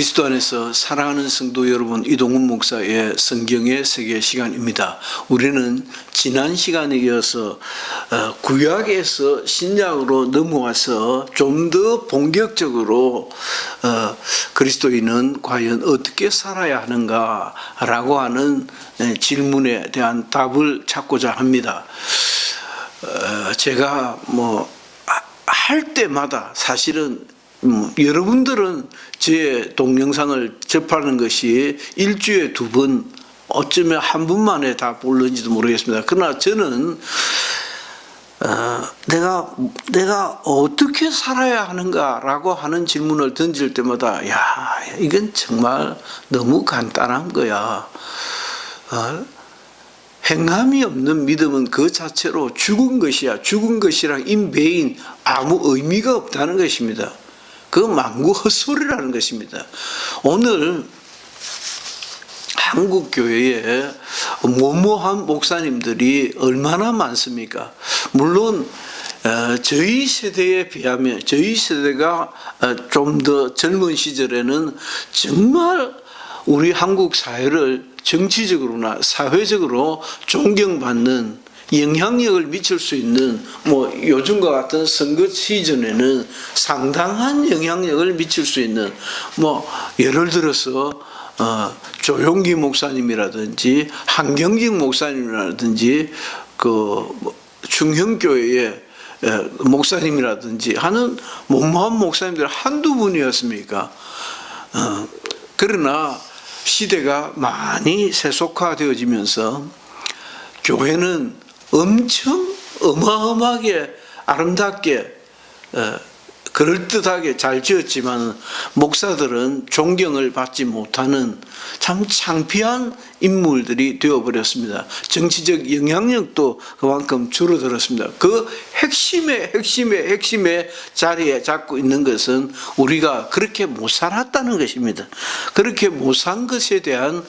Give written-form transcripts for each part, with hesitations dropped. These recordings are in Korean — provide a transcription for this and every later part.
그리스도 안에서 사랑하는 성도 여러분, 이동훈 목사의 성경의 세계 시간입니다. 우리는 지난 시간에 이어서 구약에서 신약으로 넘어와서 좀 더 본격적으로 그리스도인은 과연 어떻게 살아야 하는가라고 하는 질문에 대한 답을 찾고자 합니다. 제가 할 때마다 사실은 여러분들은 제 동영상을 접하는 것이 일주일에 2번, 어쩌면 한 번 만에 다 볼는지도 모르겠습니다. 그러나 저는 내가 어떻게 살아야 하는가라고 하는 질문을 던질 때마다 이건 정말 너무 간단한 거야. 행함이 없는 믿음은 그 자체로 죽은 것이야. 죽은 것이랑 인베인 아무 의미가 없다는 것입니다. 그 만구 헛소리라는 것입니다. 오늘 한국 교회에 모모한 목사님들이 얼마나 많습니까? 물론 저희 세대에 비하면, 저희 세대가 좀 더 젊은 시절에는 정말 우리 한국 사회를 정치적으로나 사회적으로 존경받는, 영향력을 미칠 수 있는, 요즘과 같은 선거 시즌에는 상당한 영향력을 미칠 수 있는, 예를 들어서 조용기 목사님이라든지 한경직 목사님이라든지 충형교회의 목사님이라든지 하는 모모한 목사님들 한두 분이었습니까? 그러나 시대가 많이 세속화되어지면서 교회는 엄청 어마어마하게 아름답게 그럴듯하게 잘 지었지만 목사들은 존경을 받지 못하는 참 창피한 인물들이 되어버렸습니다. 정치적 영향력도 그만큼 줄어들었습니다. 그 핵심의 자리에 잡고 있는 것은 우리가 그렇게 못 살았다는 것입니다. 그렇게 못 산 것에 대한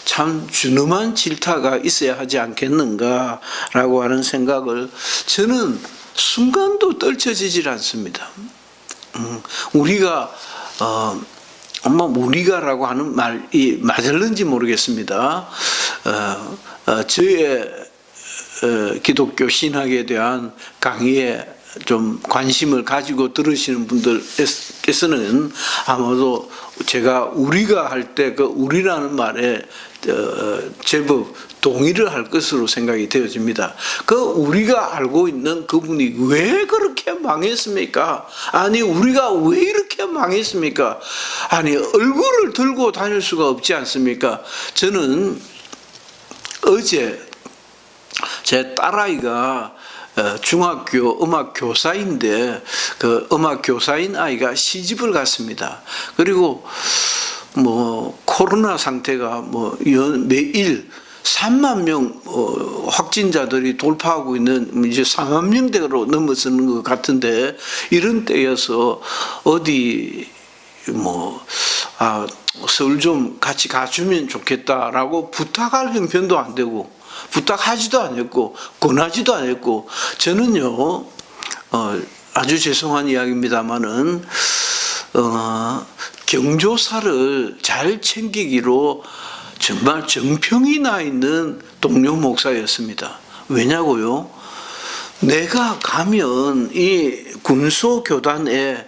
참 준엄한 질타가 있어야 하지 않겠는가라고 하는 생각을 저는 순간도 떨쳐지질 않습니다. 우리가 우리가라고 하는 말이 맞을는지 모르겠습니다. 저의 기독교 신학에 대한 강의에 좀 관심을 가지고 들으시는 분들께서는 아마도 제가 우리가 할 때 그 우리라는 말에 제법 동의를 할 것으로 생각이 되어집니다. 그 우리가 알고 있는 그분이 왜 그렇게 망했습니까? 아니, 우리가 왜 이렇게 망했습니까? 아니, 얼굴을 들고 다닐 수가 없지 않습니까? 저는 어제 제 딸아이가 중학교 음악 교사인데 그 음악 교사인 아이가 시집을 갔습니다. 그리고 코로나 상태가 매일 3만 명 확진자들이 돌파하고 있는 이제 4만 명대로 넘어서는 것 같은데, 이런 때여서 어디 서울 좀 같이 가주면 좋겠다라고 부탁할 형편도 안 되고 부탁하지도 않았고 권하지도 않았고, 저는요 아주 죄송한 이야기입니다만은 경조사를 잘 챙기기로 정말 정평이 나 있는 동료 목사였습니다. 왜냐고요? 내가 가면 이 군소교단에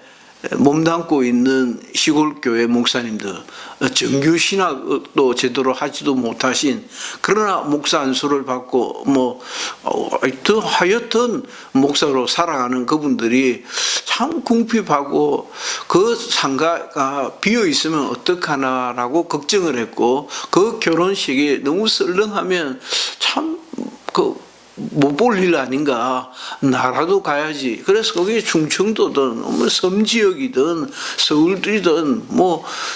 몸담고 있는 시골교회 목사님들, 정규 신학도 제대로 하지도 못하신, 그러나 목사 안수를 받고 하여튼 목사로 살아가는 그분들이 참 궁핍하고 그 상가가 비어 있으면 어떡하나라고 걱정을 했고, 그 결혼식이 너무 썰렁하면 참 못 볼 일 아닌가, 나라도 가야지. 그래서 거기 충청도든 섬지역이든 서울이든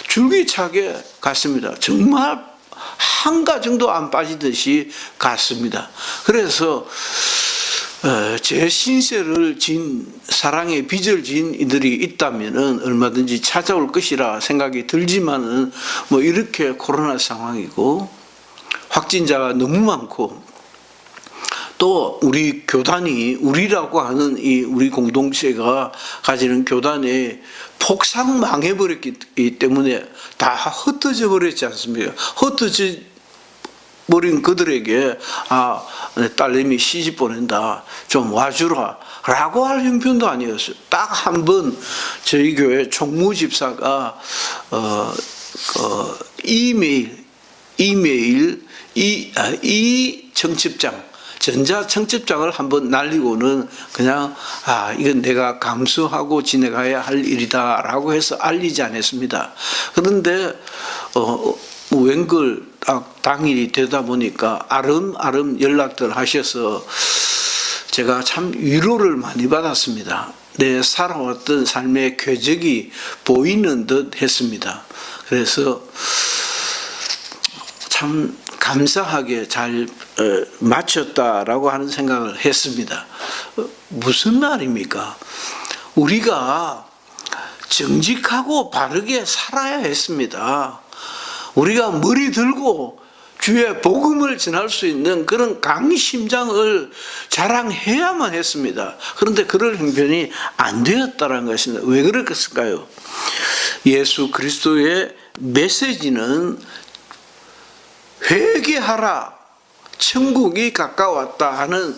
줄기차게 갔습니다. 정말 한 가정도 안 빠지듯이 갔습니다. 그래서 제 신세를 진, 사랑의 빚을 진 이들이 있다면은 얼마든지 찾아올 것이라 생각이 들지만은 이렇게 코로나 상황이고 확진자가 너무 많고 또 우리 교단이, 우리라고 하는 우리 공동체가 가지는 교단에 폭삭 망해버렸기 때문에 다 흩어져 버렸지 않습니까? 흩어져 버린 그들에게 내 딸내미 시집 보낸다, 좀 와주라 라고 할 형편도 아니었어요. 딱 한 번 저희 교회 총무집사가 이메일 청첩장, 전자 청첩장을 한번 날리고는 그냥 이건 내가 감수하고 지내가야 할 일이다라고 해서 알리지 않았습니다. 그런데 웬걸 당일이 되다 보니까 아름아름 연락들 하셔서 제가 참 위로를 많이 받았습니다. 내 살아왔던 삶의 궤적이 보이는 듯 했습니다. 그래서 참 감사하게 잘 마쳤다라고 하는 생각을 했습니다. 무슨 말입니까? 우리가 정직하고 바르게 살아야 했습니다. 우리가 머리 들고 주의 복음을 전할 수 있는 그런 강심장을 자랑해야만 했습니다. 그런데 그럴 형편이 안 되었다는 것입니다. 왜 그랬을까요? 예수 그리스도의 메시지는 회개하라, 천국이 가까웠다 하는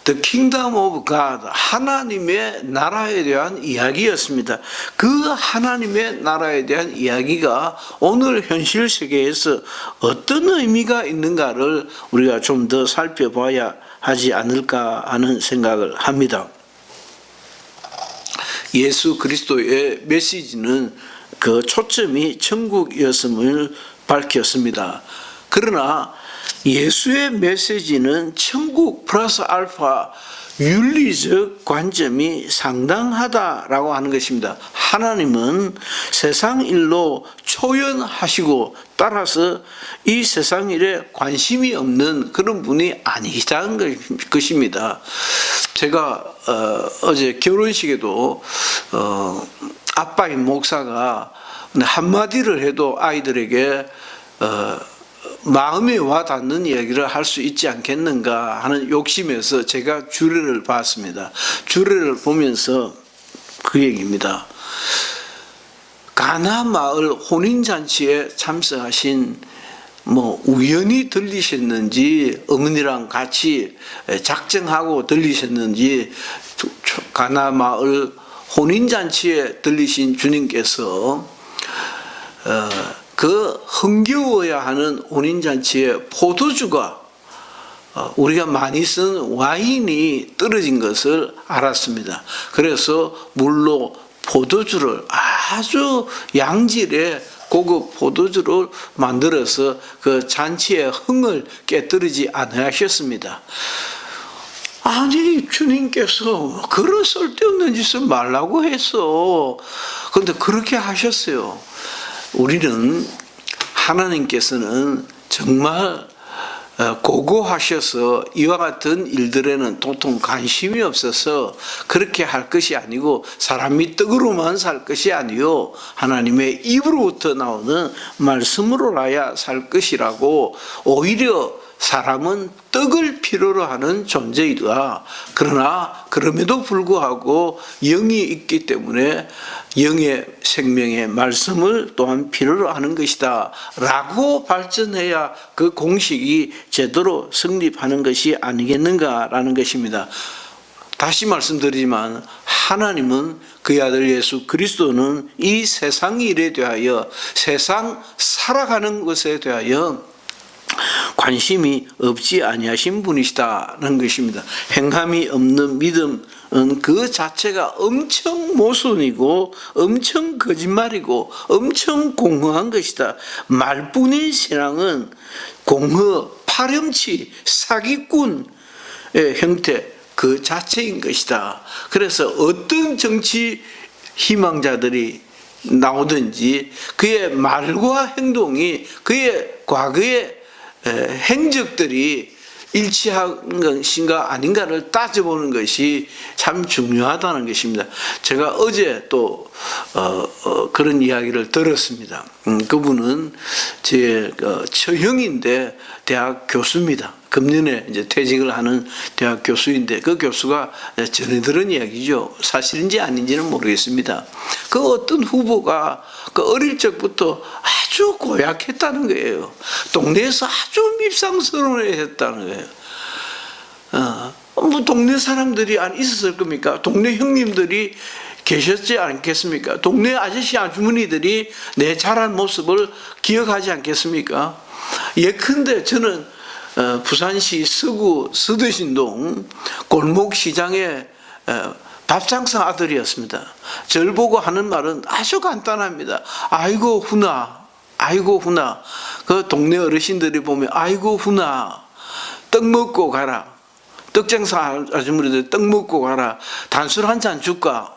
The Kingdom of God, 하나님의 나라에 대한 이야기였습니다. 그 하나님의 나라에 대한 이야기가 오늘 현실 세계에서 어떤 의미가 있는가를 우리가 좀 더 살펴봐야 하지 않을까 하는 생각을 합니다. 예수 그리스도의 메시지는 그 초점이 천국이었음을 밝혔습니다. 그러나 예수의 메시지는 천국 플러스 알파 윤리적 관점이 상당하다라고 하는 것입니다. 하나님은 세상 일로 초연하시고 따라서 이 세상 일에 관심이 없는 그런 분이 아니라는 것입니다. 제가 어제 결혼식에도 아빠인 목사가 한마디를 해도 아이들에게 마음에 와 닿는 이야기를 할 수 있지 않겠는가 하는 욕심에서 제가 주례를 봤습니다. 주례를 보면서 그 얘기입니다. 가나 마을 혼인잔치에 참석하신 우연히 들리셨는지 어머니랑 같이 작정하고 들리셨는지 가나 마을 혼인잔치에 들리신 주님께서 그 흥겨워야 하는 혼인잔치에 포도주가 우리가 많이 쓴 와인이 떨어진 것을 알았습니다. 그래서 물로 포도주를 아주 양질의 고급 포도주를 만들어서 그 잔치의 흥을 깨뜨리지 않으셨습니다. 아니 주님께서 그런 쓸데없는 짓을 말라고 했어. 그런데 그렇게 하셨어요. 우리는 하나님께서는 정말 고고하셔서 이와 같은 일들에는 도통 관심이 없어서 그렇게 할 것이 아니고 사람이 떡으로만 살 것이 아니요 하나님의 입으로부터 나오는 말씀으로라야 살 것이라고 오히려 사람은 떡을 필요로 하는 존재이다. 그러나 그럼에도 불구하고 영이 있기 때문에 영의 생명의 말씀을 또한 필요로 하는 것이다 라고 발전해야 그 공식이 제대로 성립하는 것이 아니겠는가라는 것입니다. 다시 말씀드리지만 하나님은 그의 아들 예수 그리스도는 이 세상 일에 대하여 세상 살아가는 것에 대하여 관심이 없지 아니하신 분이시다는 것입니다. 행함이 없는 믿음은 그 자체가 엄청 모순이고 엄청 거짓말이고 엄청 공허한 것이다. 말뿐인 신앙은 공허, 파렴치, 사기꾼의 형태 그 자체인 것이다. 그래서 어떤 정치 희망자들이 나오든지 그의 말과 행동이 그의 과거의 행적들이 일치한 것인가 아닌가를 따져보는 것이 참 중요하다는 것입니다. 제가 어제 또 그런 이야기를 들었습니다. 그분은 제 처형인데 대학 교수입니다. 금년에 이제 퇴직을 하는 대학 교수인데 그 교수가 전해 들은 이야기죠. 사실인지 아닌지는 모르겠습니다. 그 어떤 후보가 그 어릴 적부터 아주 고약했다는 거예요. 동네에서 아주 밉상스러워했다는 거예요. 뭐 동네 사람들이 안 있었을 겁니까? 동네 형님들이 계셨지 않겠습니까? 동네 아저씨 아주머니들이 내 자란 모습을 기억하지 않겠습니까? 예컨대 저는 부산시 서구 서대신동 골목시장의 밥상사 아들이었습니다. 저를 보고 하는 말은 아주 간단합니다. 아이고 훈아, 아이고 훈아. 그 동네 어르신들이 보면 아이고 훈아, 떡 먹고 가라. 떡장사 아주머니들 떡 먹고 가라. 단술 한 잔 줄까?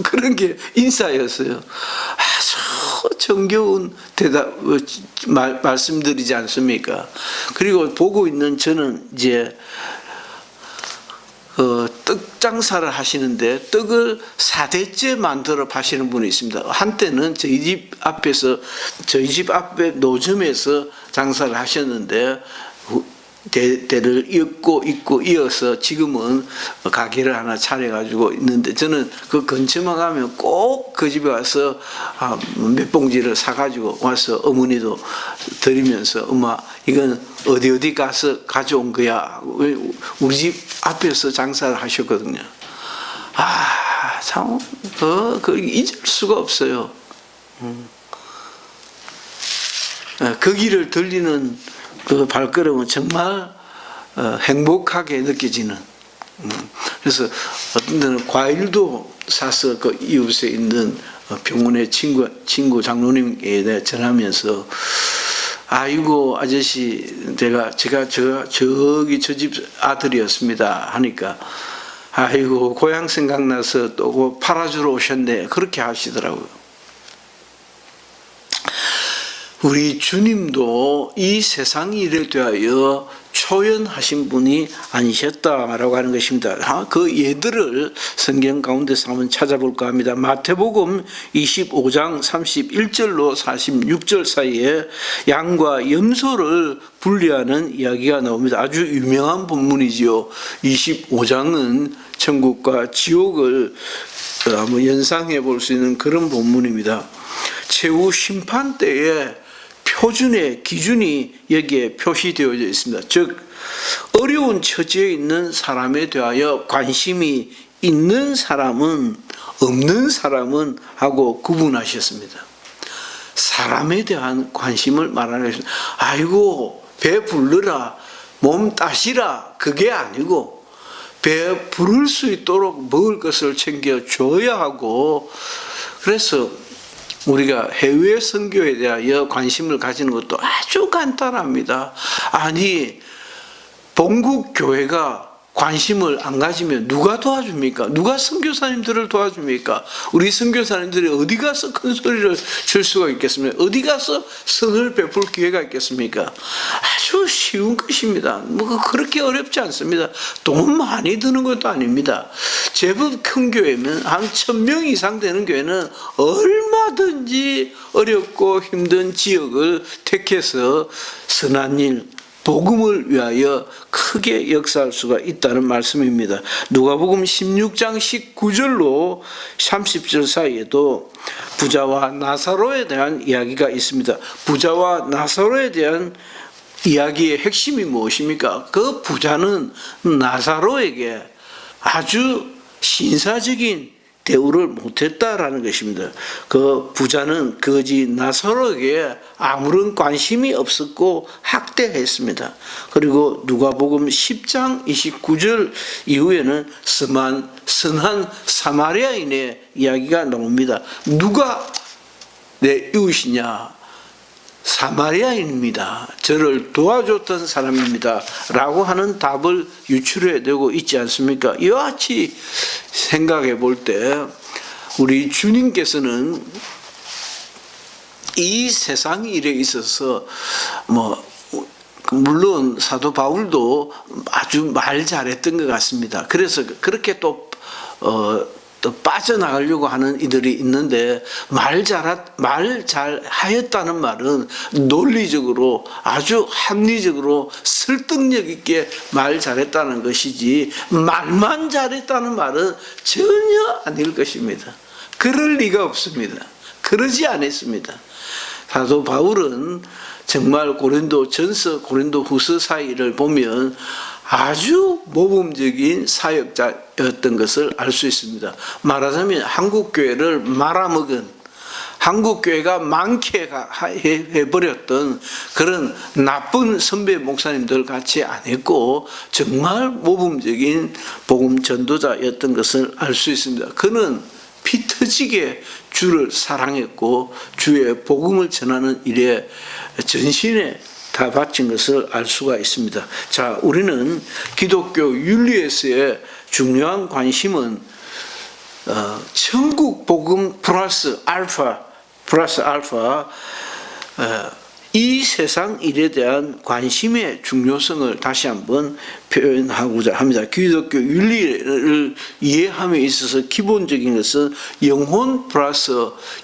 그런 게 인사였어요. 아주 정겨운 대답 말씀드리지 않습니까? 그리고 보고 있는 저는 이제 떡 장사를 하시는데 떡을 4대째 만들어 파시는 분이 있습니다. 한때는 저희 집 앞에 노점에서 장사를 하셨는데 대를 잇고 이어서 지금은 가게를 하나 차려가지고 있는데 저는 그 근처만 가면 꼭 그 집에 와서 몇 봉지를 사가지고 와서 어머니도 드리면서 엄마 이건 어디 가서 가져온 거야. 우리 집 앞에서 장사를 하셨거든요. 참 잊을 수가 없어요. 그 길을 들리는 그 발걸음은 정말 행복하게 느껴지는. 그래서 어떤 데는 과일도 사서 그 이웃에 있는 병원의 친구 장로님에 전하면서 아이고 아저씨 제가 저기 저 집 아들이었습니다 하니까 아이고 고향 생각나서 또 팔아주러 오셨네 그렇게 하시더라고요. 우리 주님도 이 세상 일에 대하여 초연하신 분이 아니셨다라고 하는 것입니다. 그 예들을 성경 가운데서 한번 찾아볼까 합니다. 마태복음 25장 31절로 46절 사이에 양과 염소를 분리하는 이야기가 나옵니다. 아주 유명한 본문이지요. 25장은 천국과 지옥을 한번 연상해 볼 수 있는 그런 본문입니다. 최후 심판 때에 표준의 기준이 여기에 표시되어져 있습니다. 즉 어려운 처지에 있는 사람에 대하여 관심이 있는 사람은 없는 사람은 하고 구분하셨습니다. 사람에 대한 관심을 말하는 것입니다. 아이고 배 불러라 몸 따시라 그게 아니고 배 부를 수 있도록 먹을 것을 챙겨줘야 하고 그래서 우리가 해외 선교에 대하여 관심을 가지는 것도 아주 간단합니다. 아니 본국 교회가 관심을 안 가지면 누가 도와줍니까? 누가 선교사님들을 도와줍니까? 우리 선교사님들이 어디 가서 큰 소리를 칠 수가 있겠습니까? 어디 가서 선을 베풀 기회가 있겠습니까? 아주 쉬운 것입니다. 뭐 그렇게 어렵지 않습니다. 돈 많이 드는 것도 아닙니다. 제법 큰 교회면 한 1000명 이상 되는 교회는 얼마든지 어렵고 힘든 지역을 택해서 선한 일 복음을 위하여 크게 역사할 수가 있다는 말씀입니다. 누가복음 16장 19절로 30절 사이에도 부자와 나사로에 대한 이야기가 있습니다. 부자와 나사로에 대한 이야기의 핵심이 무엇입니까? 그 부자는 나사로에게 아주 신사적인 대우를 못했다라는 것입니다. 그 부자는 거지 나사로에게 아무런 관심이 없었고 학대했습니다. 그리고 누가복음 10장 29절 이후에는 선한 사마리아인의 이야기가 나옵니다. 누가 내 이웃이냐? 사마리아인입니다. 저를 도와줬던 사람입니다. 라고 하는 답을 유출해 내고 있지 않습니까? 이와 같이 생각해 볼 때 우리 주님께서는 이 세상 일에 있어서 물론 사도 바울도 아주 말 잘했던 것 같습니다. 그래서 그렇게 또 또 빠져나가려고 하는 이들이 있는데 말 잘 하였다는 말은 논리적으로 아주 합리적으로 설득력 있게 말 잘했다는 것이지 말만 잘했다는 말은 전혀 아닐 것입니다. 그럴 리가 없습니다. 그러지 않았습니다. 사도 바울은 정말 고린도전서 고린도후서 사이를 보면 아주 모범적인 사역자였던 것을 알 수 있습니다. 말하자면 한국교회를 말아먹은, 한국교회가 많게 해버렸던 그런 나쁜 선배 목사님들 같이 안 했고 정말 모범적인 복음 전도자였던 것을 알 수 있습니다. 그는 피 터지게 주를 사랑했고 주의 복음을 전하는 일에 전신에 다 바친 것을 알 수가 있습니다. 자, 우리는 기독교 윤리에서의 중요한 관심은 천국 복음 플러스 알파 이 세상 일에 대한 관심의 중요성을 다시 한번 표현하고자 합니다. 기독교 윤리를 이해함에 있어서 기본적인 것은 영혼 플러스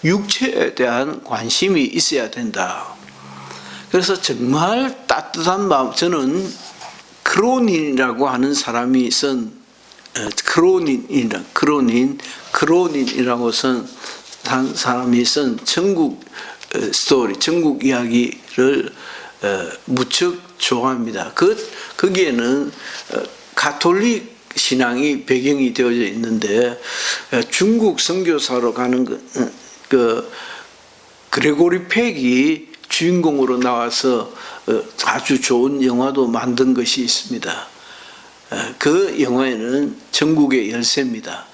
육체에 대한 관심이 있어야 된다. 그래서 정말 따뜻한 마음, 저는 크로닌이라고 하는 사람이 쓴 크로닌이라고 한 사람이 쓴 천국 스토리, 천국 이야기를 무척 좋아합니다. 거기에는 가톨릭 신앙이 배경이 되어져 있는데 중국 선교사로 가는 그 그레고리 팩이 주인공으로 나와서 아주 좋은 영화도 만든 것이 있습니다. 그 영화에는 전국의 열쇠입니다.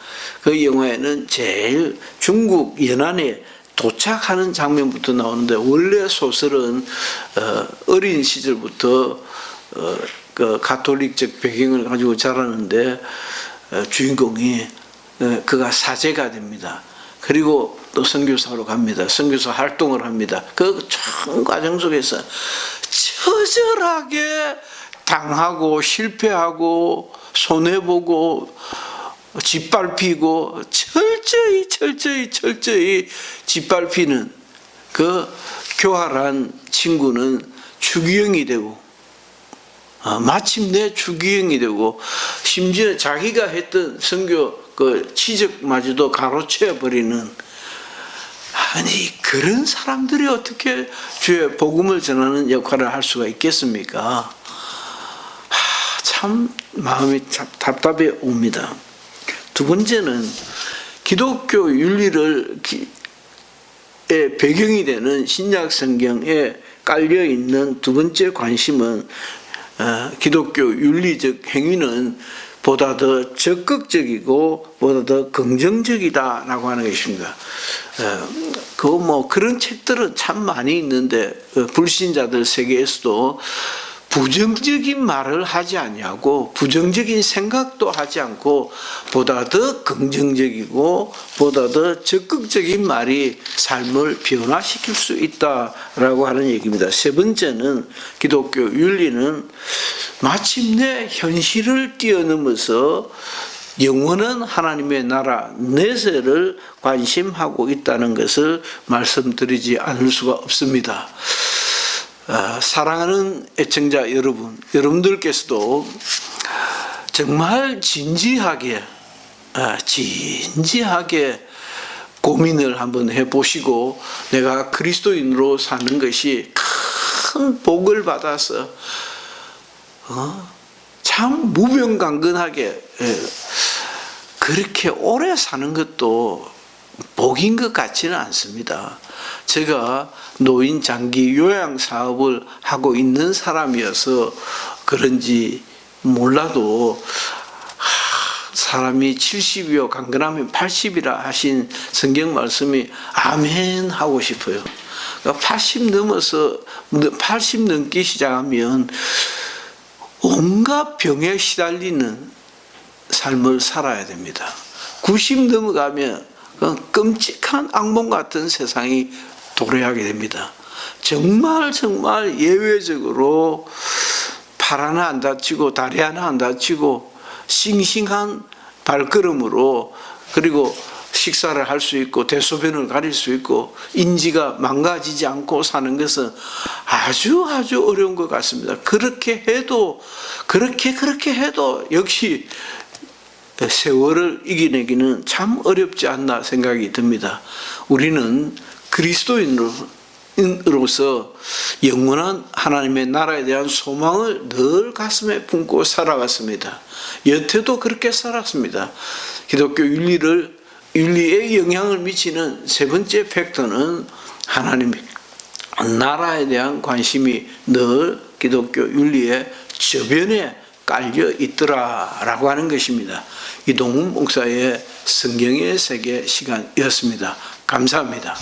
그 영화에는 제일 중국 연안에 도착하는 장면부터 나오는데 원래 소설은 어린 시절부터 그 가톨릭적 배경을 가지고 자라는데 주인공이 그가 사제가 됩니다. 그리고 또 선교사로 갑니다. 선교사 활동을 합니다. 그 전 과정 속에서 처절하게 당하고 실패하고 손해보고 짓밟히고 철저히 짓밟히는 그 교활한 친구는 추기형이 되고 마침내 추기형이 되고 심지어 자기가 했던 선교 그 치적마저도 가로채버리는, 아니 그런 사람들이 어떻게 주의 복음을 전하는 역할을 할 수가 있겠습니까? 참 마음이 답답해 옵니다. 두 번째는 기독교 윤리를 배경이 되는 신약 성경에 깔려 있는 두 번째 관심은 기독교 윤리적 행위는 보다 더 적극적이고 보다 더 긍정적이다라고 하는 것입니다. 그런 책들은 참 많이 있는데 불신자들 세계에서도 부정적인 말을 하지 아니하고 부정적인 생각도 하지 않고 보다 더 긍정적이고 보다 더 적극적인 말이 삶을 변화시킬 수 있다라고 하는 얘기입니다. 세 번째는 기독교 윤리는 마침내 현실을 뛰어넘어서 영원한 하나님의 나라 내세를 관심하고 있다는 것을 말씀드리지 않을 수가 없습니다. 사랑하는 애청자 여러분, 여러분들께서도 정말 진지하게 고민을 한번 해보시고 내가 그리스도인으로 사는 것이 큰 복을 받아서 참 무병강건하게 그렇게 오래 사는 것도 복인 것 같지는 않습니다. 제가 노인 장기 요양 사업을 하고 있는 사람이어서 그런지 몰라도 사람이 70이요 강건하면 80이라 하신 성경 말씀이 아멘 하고 싶어요. 그러니까 80 넘기 시작하면 온갖 병에 시달리는 삶을 살아야 됩니다. 90 넘어가면 끔찍한 악몽 같은 세상이 도래하게 됩니다. 정말 예외적으로 팔 하나 안 다치고 다리 하나 안 다치고 싱싱한 발걸음으로 그리고 식사를 할 수 있고 대소변을 가릴 수 있고 인지가 망가지지 않고 사는 것은 아주 어려운 것 같습니다. 그렇게 해도 그렇게 해도 역시 세월을 이겨내기는 참 어렵지 않나 생각이 듭니다. 우리는 그리스도인으로서 영원한 하나님의 나라에 대한 소망을 늘 가슴에 품고 살아갔습니다. 여태도 그렇게 살았습니다. 기독교 윤리에 영향을 미치는 세 번째 팩터는 하나님의 나라에 대한 관심이 늘 기독교 윤리의 저변에 깔려 있더라라고 하는 것입니다. 이동훈 목사의 성경의 세계 시간이었습니다. 감사합니다.